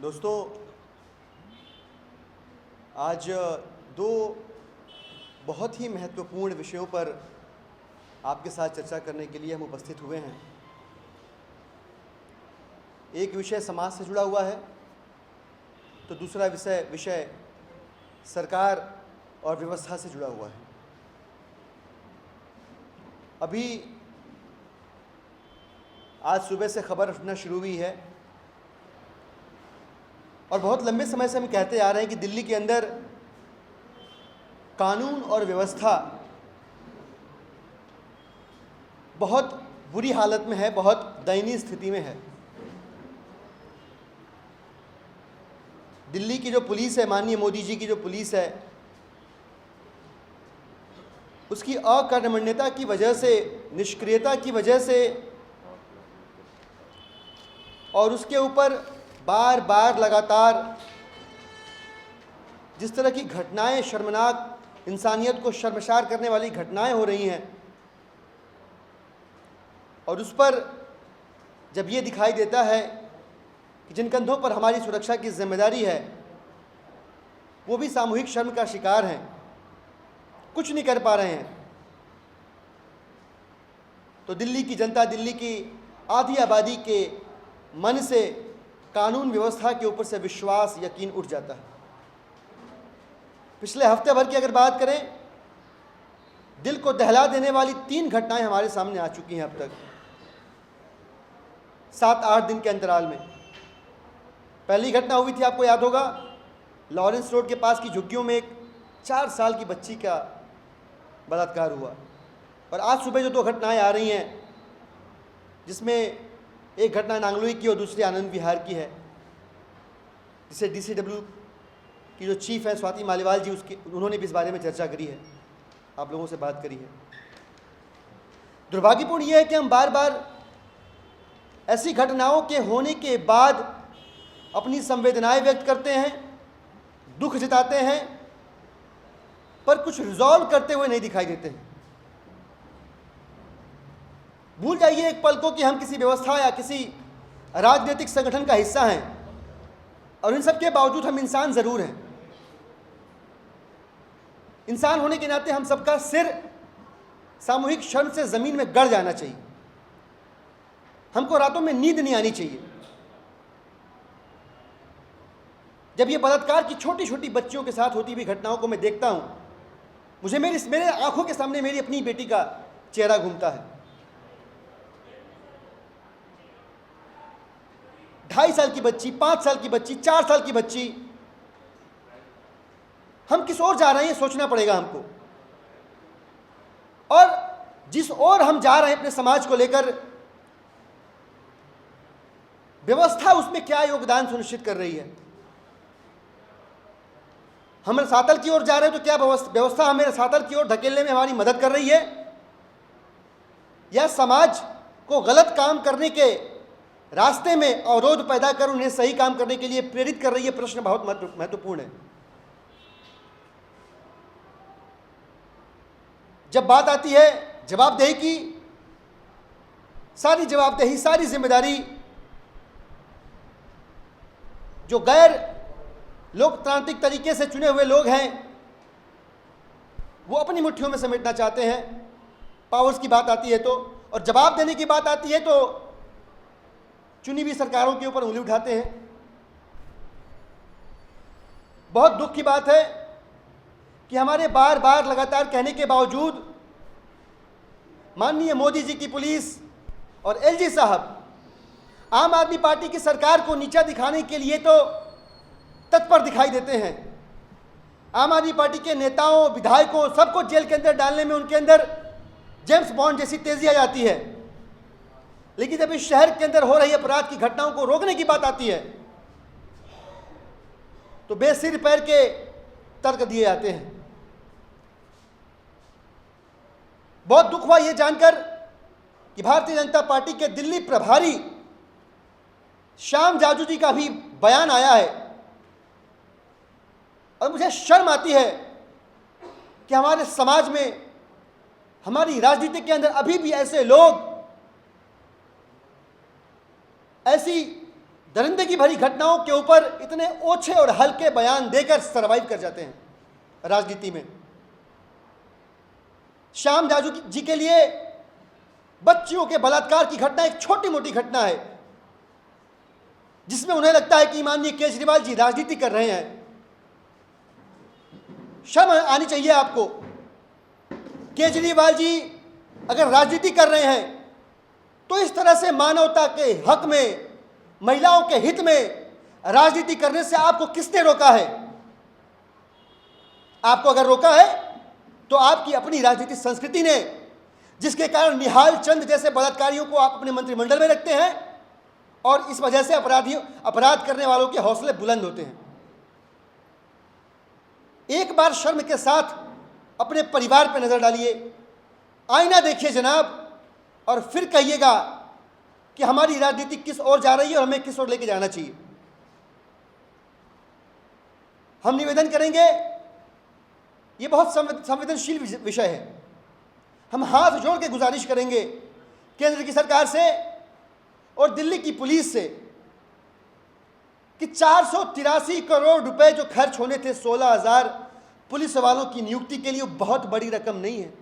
दोस्तों, आज दो बहुत ही महत्वपूर्ण विषयों पर आपके साथ चर्चा करने के लिए हम उपस्थित हुए हैं। एक विषय समाज से जुड़ा हुआ है तो दूसरा विषय सरकार और व्यवस्था से जुड़ा हुआ है। अभी आज सुबह से खबर उठना शुरू हुई है और बहुत लंबे समय से हम कहते आ रहे हैं कि दिल्ली के अंदर कानून और व्यवस्था बहुत बुरी हालत में है, बहुत दयनीय स्थिति में है। दिल्ली की जो पुलिस है, माननीय मोदी जी की जो पुलिस है, उसकी अकर्मण्यता की वजह से, निष्क्रियता की वजह से और उसके ऊपर बार बार लगातार जिस तरह की घटनाएं, शर्मनाक, इंसानियत को शर्मसार करने वाली घटनाएं हो रही हैं, और उस पर जब ये दिखाई देता है कि जिन कंधों पर हमारी सुरक्षा की जिम्मेदारी है वो भी सामूहिक शर्म का शिकार हैं, कुछ नहीं कर पा रहे हैं, तो दिल्ली की जनता, दिल्ली की आधी आबादी के मन से कानून व्यवस्था के ऊपर से विश्वास, यकीन उठ जाता है। पिछले हफ्ते भर की अगर बात करें, दिल को दहला देने वाली 3 घटनाएं हमारे सामने आ चुकी हैं अब तक 7-8 दिन के अंतराल में। पहली घटना हुई थी, आपको याद होगा, लॉरेंस रोड के पास की झुग्गियों में एक 4 साल की बच्ची का बलात्कार हुआ। और आज सुबह जो 2 घटनाएं आ रही हैं, जिसमें एक घटना नांगलोई की और दूसरी आनंद विहार की है, जिसे DCW की जो चीफ है स्वाति मालीवाल जी, उन्होंने भी इस बारे में चर्चा करी है, आप लोगों से बात करी है। दुर्भाग्यपूर्ण यह है कि हम बार बार ऐसी घटनाओं के होने के बाद अपनी संवेदनाएं व्यक्त करते हैं, दुख जताते हैं, पर कुछ रिजॉल्व करते हुए नहीं दिखाई देते हैं। भूल जाइए एक पल को कि हम किसी व्यवस्था या किसी राजनीतिक संगठन का हिस्सा हैं, और इन सब के बावजूद हम इंसान जरूर हैं। इंसान होने के नाते हम सबका सिर सामूहिक शर्म से जमीन में गड़ जाना चाहिए। हमको रातों में नींद नहीं आनी चाहिए। जब ये बलात्कार की छोटी छोटी बच्चियों के साथ होती हुई घटनाओं को मैं देखता हूं, मुझे मेरे आंखों के सामने मेरी अपनी बेटी का चेहरा घूमता है। 2.5 साल की बच्ची, 5 साल की बच्ची, 4 साल की बच्ची, हम किस ओर जा रहे हैं ये सोचना पड़ेगा हमको। और जिस ओर हम जा रहे हैं अपने समाज को लेकर, व्यवस्था उसमें क्या योगदान सुनिश्चित कर रही है। हम रसातल की ओर जा रहे हैं तो क्या व्यवस्था हमें रसातल की ओर धकेलने में हमारी मदद कर रही है, या समाज को गलत काम करने के रास्ते में अवरोध पैदा कर उन्हें सही काम करने के लिए प्रेरित कर रही है। प्रश्न बहुत महत्वपूर्ण है। जब बात आती है जवाबदेही की, सारी जवाबदेही, सारी जिम्मेदारी जो गैर लोकतांत्रिक तरीके से चुने हुए लोग हैं वो अपनी मुट्ठियों में समेटना चाहते हैं। पावर्स की बात आती है तो, और जवाब देने की बात आती है तो चुनी हुई सरकारों के ऊपर उंगली उठाते हैं। बहुत दुख की बात है कि हमारे बार बार लगातार कहने के बावजूद माननीय मोदी जी की पुलिस और LG साहब आम आदमी पार्टी की सरकार को नीचा दिखाने के लिए तो तत्पर दिखाई देते हैं। आम आदमी पार्टी के नेताओं, विधायकों, सबको जेल के अंदर डालने में उनके अंदर जेम्स बॉन्ड जैसी तेजी आ जाती है। लेकिन जब इस शहर के अंदर हो रही अपराध की घटनाओं को रोकने की बात आती है तो बेसिर पैर के तर्क दिए जाते हैं। बहुत दुख हुआ यह जानकर कि भारतीय जनता पार्टी के दिल्ली प्रभारी श्याम जाजू जी का भी बयान आया है, और मुझे शर्म आती है कि हमारे समाज में, हमारी राजनीति के अंदर अभी भी ऐसे लोग ऐसी दरिंदगी की भरी घटनाओं के ऊपर इतने ओछे और हल्के बयान देकर सरवाइव कर जाते हैं राजनीति में। श्याम जाजू जी के लिए बच्चियों के बलात्कार की घटना एक छोटी मोटी घटना है, जिसमें उन्हें लगता है कि माननीय केजरीवाल जी राजनीति कर रहे हैं। शर्म आनी चाहिए आपको। केजरीवाल जी अगर राजनीति कर रहे हैं तो इस तरह से मानवता के हक में, महिलाओं के हित में राजनीति करने से आपको किसने रोका है? आपको अगर रोका है तो आपकी अपनी राजनीतिक संस्कृति ने, जिसके कारण निहाल चंद जैसे बलात्कारियों को आप अपने मंत्रिमंडल में रखते हैं और इस वजह से अपराध करने वालों के हौसले बुलंद होते हैं। एक बार शर्म के साथ अपने परिवार पर नजर डालिए, आईना देखिए जनाब, और फिर कहिएगा कि हमारी राजनीति किस ओर जा रही है और हमें किस ओर लेके जाना चाहिए। हम निवेदन करेंगे, ये बहुत संवेदनशील विषय है। हम हाथ जोड़ के गुजारिश करेंगे केंद्र की सरकार से और दिल्ली की पुलिस से कि 483 करोड़ रुपए जो खर्च होने थे 16,000 पुलिस वालों की नियुक्ति के लिए, बहुत बड़ी रकम नहीं है।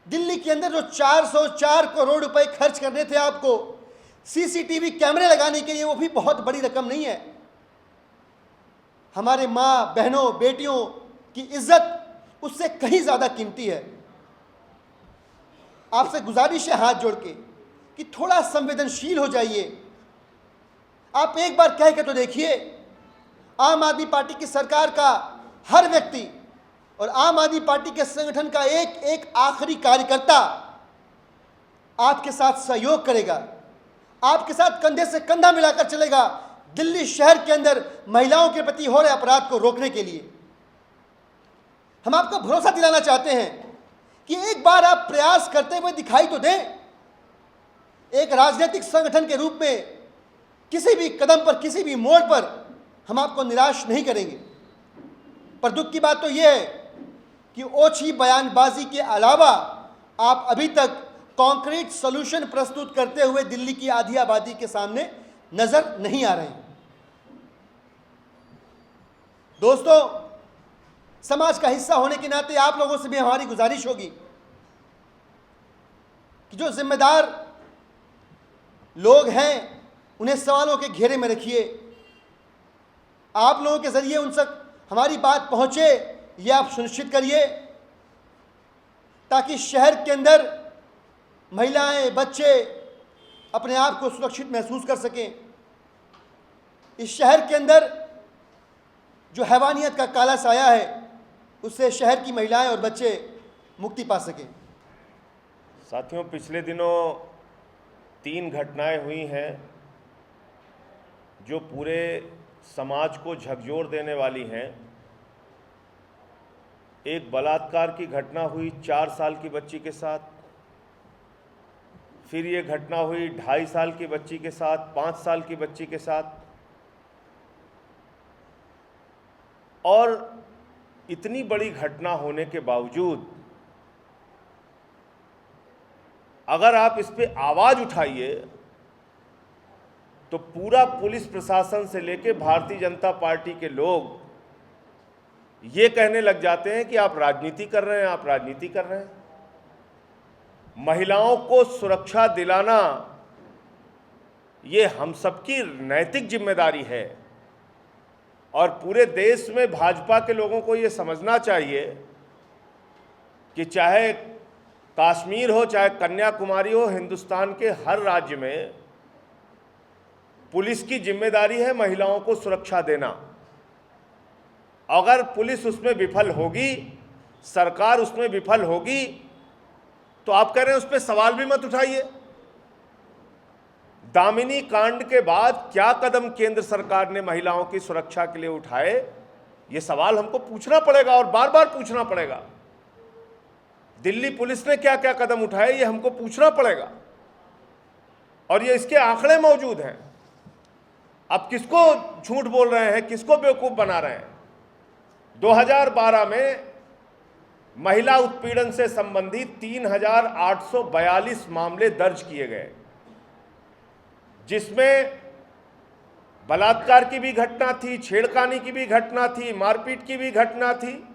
दिल्ली के अंदर जो 404 करोड़ रुपए खर्च करने थे आपको सीसीटीवी कैमरे लगाने के लिए, वो भी बहुत बड़ी रकम नहीं है। हमारे माँ बहनों बेटियों की इज्जत उससे कहीं ज्यादा कीमती है। आपसे गुजारिश है हाथ जोड़ के कि थोड़ा संवेदनशील हो जाइए। आप एक बार कह के तो देखिए, आम आदमी पार्टी की सरकार का हर व्यक्ति और आम आदमी पार्टी के संगठन का एक एक आखिरी कार्यकर्ता आपके साथ सहयोग करेगा, आपके साथ कंधे से कंधा मिलाकर चलेगा दिल्ली शहर के अंदर महिलाओं के प्रति हो रहे अपराध को रोकने के लिए। हम आपको भरोसा दिलाना चाहते हैं कि एक बार आप प्रयास करते हुए दिखाई तो दें। एक राजनीतिक संगठन के रूप में किसी भी कदम पर, किसी भी मोड़ पर हम आपको निराश नहीं करेंगे। पर दुख की बात तो यह है कि ओछी बयानबाजी के अलावा आप अभी तक कॉन्क्रीट सॉल्यूशन प्रस्तुत करते हुए दिल्ली की आधी आबादी के सामने नजर नहीं आ रहे हैं। दोस्तों, समाज का हिस्सा होने के नाते आप लोगों से भी हमारी गुजारिश होगी कि जो जिम्मेदार लोग हैं उन्हें सवालों के घेरे में रखिए। आप लोगों के जरिए उन तक हमारी बात पहुंचे, यह आप सुनिश्चित करिए ताकि शहर के अंदर महिलाएं, बच्चे अपने आप को सुरक्षित महसूस कर सकें। इस शहर के अंदर जो हैवानियत का काला साया है उससे शहर की महिलाएं और बच्चे मुक्ति पा सकें। साथियों, पिछले दिनों 3 घटनाएं हुई हैं जो पूरे समाज को झकझोर देने वाली हैं। एक बलात्कार की घटना हुई 4 साल की बच्ची के साथ, फिर ये घटना हुई 2.5 साल की बच्ची के साथ, 5 साल की बच्ची के साथ। और इतनी बड़ी घटना होने के बावजूद अगर आप इस पे आवाज़ उठाइए तो पूरा पुलिस प्रशासन से लेकर भारतीय जनता पार्टी के लोग ये कहने लग जाते हैं कि आप राजनीति कर रहे हैं, आप राजनीति कर रहे हैं। महिलाओं को सुरक्षा दिलाना ये हम सबकी नैतिक जिम्मेदारी है और पूरे देश में भाजपा के लोगों को ये समझना चाहिए कि चाहे कश्मीर हो, चाहे कन्याकुमारी हो, हिंदुस्तान के हर राज्य में पुलिस की जिम्मेदारी है महिलाओं को सुरक्षा देना। अगर पुलिस उसमें विफल होगी, सरकार उसमें विफल होगी, तो आप कह रहे हैं उस पर सवाल भी मत उठाइए। दामिनी कांड के बाद क्या कदम केंद्र सरकार ने महिलाओं की सुरक्षा के लिए उठाए, ये सवाल हमको पूछना पड़ेगा और बार बार पूछना पड़ेगा। दिल्ली पुलिस ने क्या क्या कदम उठाए, ये हमको पूछना पड़ेगा और ये इसके आंकड़े मौजूद हैं। अब किसको झूठ बोल रहे हैं, किसको बेवकूफ बना रहे हैं? 2012 में महिला उत्पीड़न से संबंधित 3,842 मामले दर्ज किए गए, जिसमें बलात्कार की भी घटना थी, छेड़खानी की भी घटना थी, मारपीट की भी घटना थी।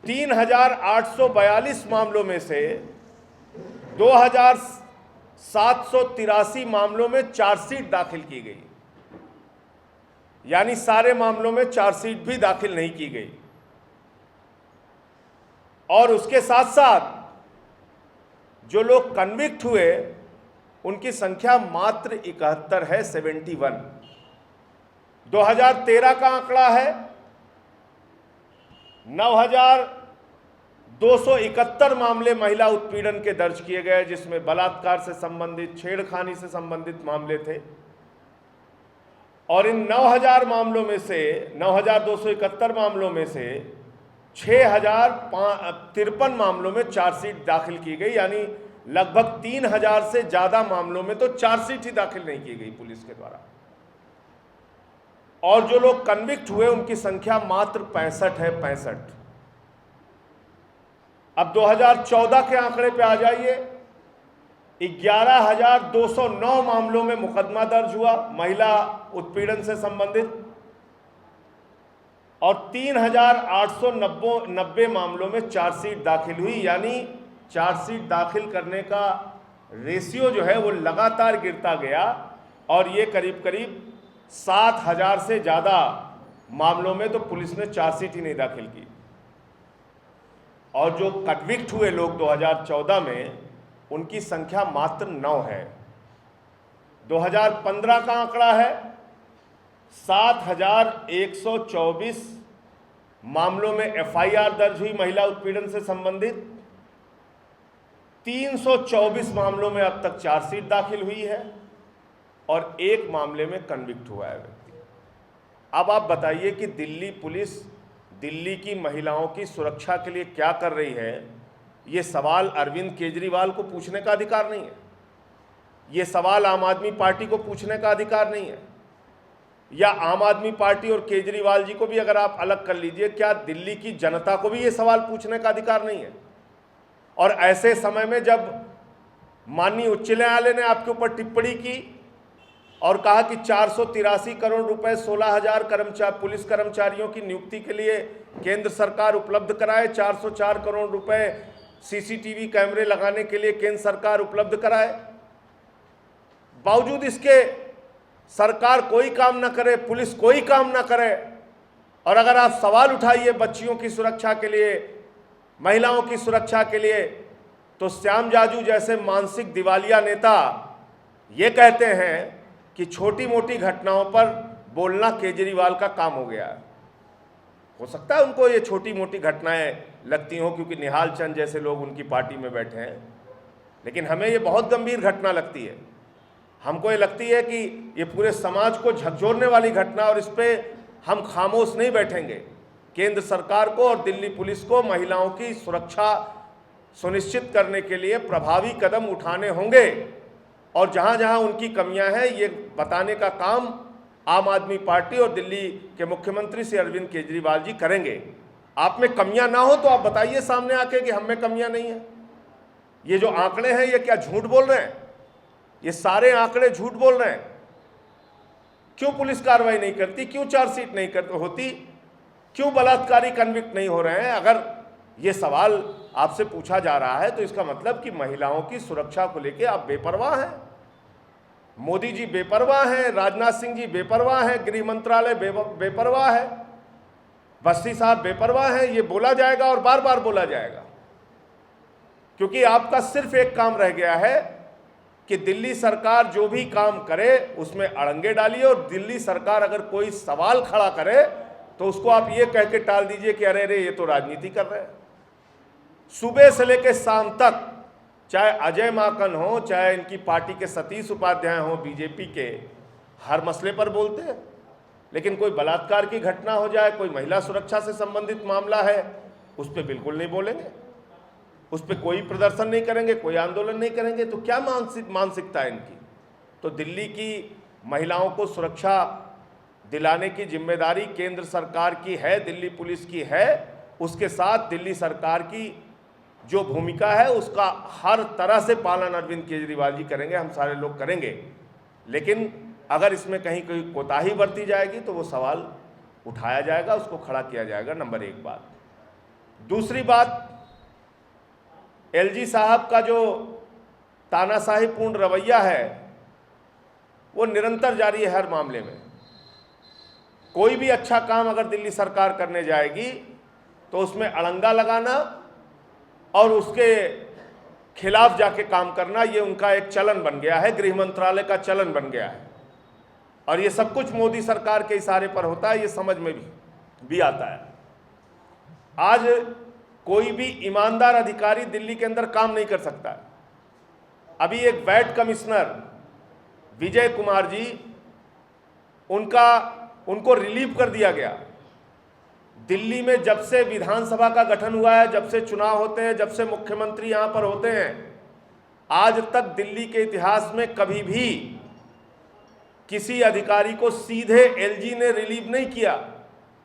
3,842 मामलों में से 2,783 मामलों में चार्जशीट दाखिल की गई, यानी सारे मामलों में चार्जशीट भी दाखिल नहीं की गई। और उसके साथ साथ जो लोग कन्विक्ट हुए उनकी संख्या मात्र 71 है, 71। 2013 का आंकड़ा है 9,271 मामले महिला उत्पीड़न के दर्ज किए गए, जिसमें बलात्कार से संबंधित, छेड़खानी से संबंधित मामले थे। और इन 9,000 मामलों में से 9,271 मामलों में से 6,053 मामलों में चार्जशीट दाखिल की गई, यानी लगभग 3,000 से ज्यादा मामलों में तो चार्जशीट ही दाखिल नहीं की गई पुलिस के द्वारा। और जो लोग कन्विक्ट हुए उनकी संख्या मात्र 65 है, 65। अब 2014 के आंकड़े पे आ जाइए। 11,209 मामलों में मुकदमा दर्ज हुआ महिला उत्पीड़न से संबंधित, और 3,890 मामलों में चार्जशीट दाखिल हुई, यानी चार्जशीट दाखिल करने का रेशियो जो है वो लगातार गिरता गया, और ये करीब करीब 7,000 से ज़्यादा मामलों में तो पुलिस ने चार्जशीट ही नहीं दाखिल की। और जो कन्विक्ट हुए लोग 2014 में, उनकी संख्या मात्र 9 है। 2015 का आंकड़ा है 7,124 मामलों में एफआईआर दर्ज हुई महिला उत्पीड़न से संबंधित। 324 मामलों में अब तक चार्जशीट दाखिल हुई है, और एक मामले में कन्विक्ट हुआ है व्यक्ति। अब आप बताइए कि दिल्ली पुलिस दिल्ली की महिलाओं की सुरक्षा के लिए क्या कर रही है? ये सवाल अरविंद केजरीवाल को पूछने का अधिकार नहीं है, ये सवाल आम आदमी पार्टी को पूछने का अधिकार नहीं है, या आम आदमी पार्टी और केजरीवाल जी को भी अगर आप अलग कर लीजिए, क्या दिल्ली की जनता को भी ये सवाल पूछने का अधिकार नहीं है? और ऐसे समय में जब माननीय उच्च न्यायालय ने आपके ऊपर टिप्पणी की और कहा कि 483 करोड़ रुपए 16,000 पुलिस कर्मचारियों की नियुक्ति के लिए केंद्र सरकार उपलब्ध कराए, 404 करोड़ रुपए सीसीटीवी कैमरे लगाने के लिए केंद्र सरकार उपलब्ध कराए, बावजूद इसके सरकार कोई काम ना करे, पुलिस कोई काम ना करे। और अगर आप सवाल उठाइए बच्चियों की सुरक्षा के लिए, महिलाओं की सुरक्षा के लिए, तो श्याम जाजू जैसे मानसिक दिवालिया नेता ये कहते हैं कि छोटी मोटी घटनाओं पर बोलना केजरीवाल का काम हो गया है। हो सकता है उनको ये छोटी मोटी घटनाएं लगती हों क्योंकि निहाल चंद जैसे लोग उनकी पार्टी में बैठे हैं, लेकिन हमें ये बहुत गंभीर घटना लगती है। हमको ये लगती है कि ये पूरे समाज को झकझोरने वाली घटना, और इस पर हम खामोश नहीं बैठेंगे। केंद्र सरकार को और दिल्ली पुलिस को महिलाओं की सुरक्षा सुनिश्चित करने के लिए प्रभावी कदम उठाने होंगे, और जहां जहां उनकी कमियां हैं ये बताने का काम आम आदमी पार्टी और दिल्ली के मुख्यमंत्री श्री अरविंद केजरीवाल जी करेंगे। आप में कमियां ना हो तो आप बताइए सामने आके कि हम में कमियां नहीं है। ये जो आंकड़े हैं ये क्या झूठ बोल रहे हैं? ये सारे आंकड़े झूठ बोल रहे हैं। क्यों पुलिस कार्रवाई नहीं करती? क्यों चार्जशीट नहीं होती? क्यों बलात्कारी कन्विक्ट नहीं हो रहे हैं? अगर ये सवाल आपसे पूछा जा रहा है तो इसका मतलब कि महिलाओं की सुरक्षा को लेकर आप बेपरवाह हैं। मोदी जी बेपरवाह हैं, राजनाथ सिंह जी बेपरवाह हैं, गृह मंत्रालय बेपरवाह है, बस्ती साहब बेपरवाह हैं। ये बोला जाएगा और बार बार बोला जाएगा, क्योंकि आपका सिर्फ एक काम रह गया है कि दिल्ली सरकार जो भी काम करे उसमें अड़ंगे डालिए, और दिल्ली सरकार अगर कोई सवाल खड़ा करे तो उसको आप ये कह के टाल दीजिए कि अरे ये तो राजनीति कर रहे हैं। सुबह से लेकर शाम तक, चाहे अजय माकन हो, चाहे इनकी पार्टी के सतीश उपाध्याय हो बीजेपी के, हर मसले पर बोलते हैं, लेकिन कोई बलात्कार की घटना हो जाए, कोई महिला सुरक्षा से संबंधित मामला है, उस पर बिल्कुल नहीं बोलेंगे, उस पर कोई प्रदर्शन नहीं करेंगे, कोई आंदोलन नहीं करेंगे। तो क्या मानसिकता है इनकी? तो दिल्ली की महिलाओं को सुरक्षा दिलाने की जिम्मेदारी केंद्र सरकार की है, दिल्ली पुलिस की है। उसके साथ दिल्ली सरकार की जो भूमिका है उसका हर तरह से पालन अरविंद केजरीवाल जी करेंगे, हम सारे लोग करेंगे। लेकिन अगर इसमें कहीं कोई कोताही बरती जाएगी तो वो सवाल उठाया जाएगा, उसको खड़ा किया जाएगा। नंबर एक बात। दूसरी बात, एलजी साहब का जो तानाशाहीपूर्ण रवैया है वो निरंतर जारी है। हर मामले में कोई भी अच्छा काम अगर दिल्ली सरकार करने जाएगी तो उसमें अड़ंगा लगाना और उसके खिलाफ जाके काम करना, ये उनका एक चलन बन गया है, गृह मंत्रालय का चलन बन गया है। और ये सब कुछ मोदी सरकार के इशारे पर होता है, ये समझ में भी आता है। आज कोई भी ईमानदार अधिकारी दिल्ली के अंदर काम नहीं कर सकता है। अभी एक वैट कमिश्नर विजय कुमार जी, उनको रिलीव कर दिया गया। दिल्ली में जब से विधानसभा का गठन हुआ है, जब से चुनाव होते हैं, जब से मुख्यमंत्री यहां पर होते हैं, आज तक दिल्ली के इतिहास में कभी भी किसी अधिकारी को सीधे एलजी ने रिलीव नहीं किया।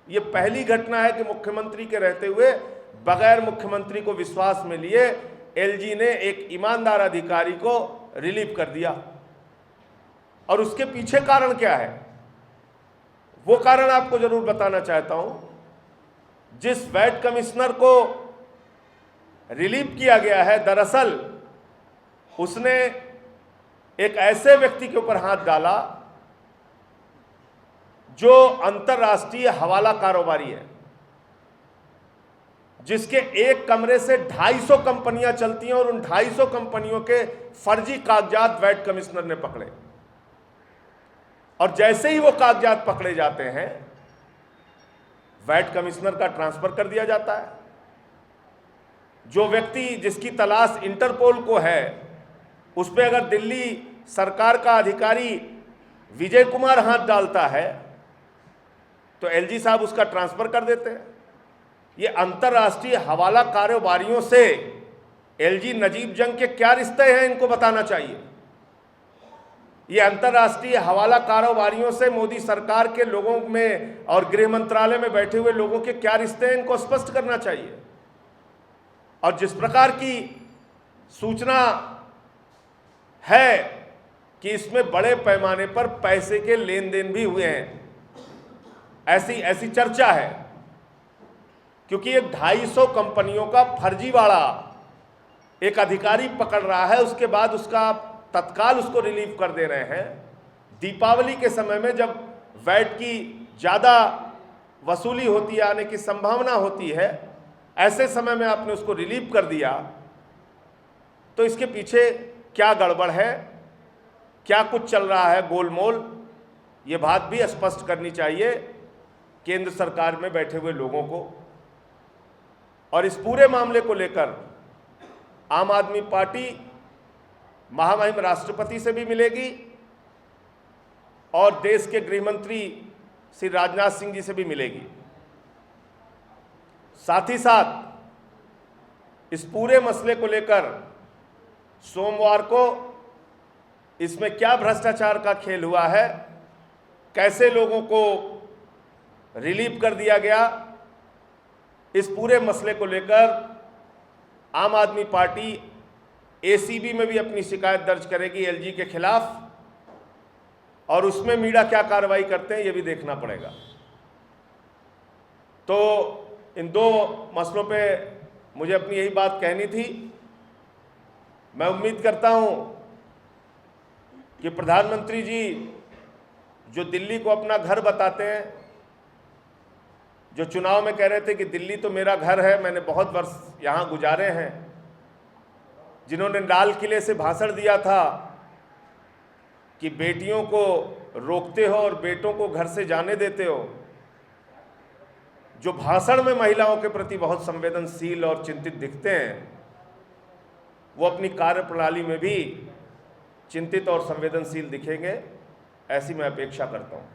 ये पहली घटना है कि मुख्यमंत्री के रहते हुए बगैर मुख्यमंत्री को विश्वास में लिए एलजी ने एक ईमानदार अधिकारी को रिलीव कर दिया। और उसके पीछे कारण क्या है, वो कारण आपको जरूर बताना चाहता हूं। जिस वैट कमिश्नर को रिलीव किया गया है, दरअसल उसने एक ऐसे व्यक्ति के ऊपर हाथ डाला जो अंतर्राष्ट्रीय हवाला कारोबारी है, जिसके एक कमरे से 250 कंपनियां चलती हैं और उन 250 कंपनियों के फर्जी कागजात वैट कमिश्नर ने पकड़े। और जैसे ही वो कागजात पकड़े जाते हैं, वैट कमिश्नर का ट्रांसफर कर दिया जाता है। जो व्यक्ति जिसकी तलाश इंटरपोल को है, उस पर अगर दिल्ली सरकार का अधिकारी विजय कुमार हाथ डालता है तो एलजी साहब उसका ट्रांसफर कर देते हैं। ये अंतर्राष्ट्रीय हवाला कारोबारियों से एलजी नजीब जंग के क्या रिश्ते हैं, इनको बताना चाहिए। ये अंतर्राष्ट्रीय हवाला कारोबारियों से मोदी सरकार के लोगों में और गृह मंत्रालय में बैठे हुए लोगों के क्या रिश्ते हैं, इनको स्पष्ट करना चाहिए। और जिस प्रकार की सूचना है कि इसमें बड़े पैमाने पर पैसे के लेन देन भी हुए हैं, ऐसी चर्चा है, क्योंकि एक 250 कंपनियों का फर्जीवाड़ा एक अधिकारी पकड़ रहा है, उसके बाद उसका तत्काल उसको रिलीव कर दे रहे हैं। दीपावली के समय में जब वैट की ज़्यादा वसूली होती है, आने की संभावना होती है, ऐसे समय में आपने उसको रिलीव कर दिया, तो इसके पीछे क्या गड़बड़ है, क्या कुछ चल रहा है गोलमोल, ये बात भी स्पष्ट करनी चाहिए केंद्र सरकार में बैठे हुए लोगों को। और इस पूरे मामले को लेकर आम आदमी पार्टी महामहिम राष्ट्रपति से भी मिलेगी और देश के गृह मंत्री श्री राजनाथ सिंह जी से भी मिलेगी। साथ ही साथ इस पूरे मसले को लेकर सोमवार को इसमें क्या भ्रष्टाचार का खेल हुआ है, कैसे लोगों को रिलीव कर दिया गया, इस पूरे मसले को लेकर आम आदमी पार्टी एसीबी में भी अपनी शिकायत दर्ज करेगी एलजी के खिलाफ, और उसमें मीडिया क्या कार्रवाई करते हैं ये भी देखना पड़ेगा। तो इन दो मसलों पे मुझे अपनी यही बात कहनी थी। मैं उम्मीद करता हूं कि प्रधानमंत्री जी जो दिल्ली को अपना घर बताते हैं, जो चुनाव में कह रहे थे कि दिल्ली तो मेरा घर है, मैंने बहुत वर्ष यहाँ गुजारे हैं, जिन्होंने लाल किले से भाषण दिया था कि बेटियों को रोकते हो और बेटों को घर से जाने देते हो, जो भाषण में महिलाओं के प्रति बहुत संवेदनशील और चिंतित दिखते हैं, वो अपनी कार्यप्रणाली में भी चिंतित और संवेदनशील दिखेंगे, ऐसी मैं अपेक्षा करता हूँ।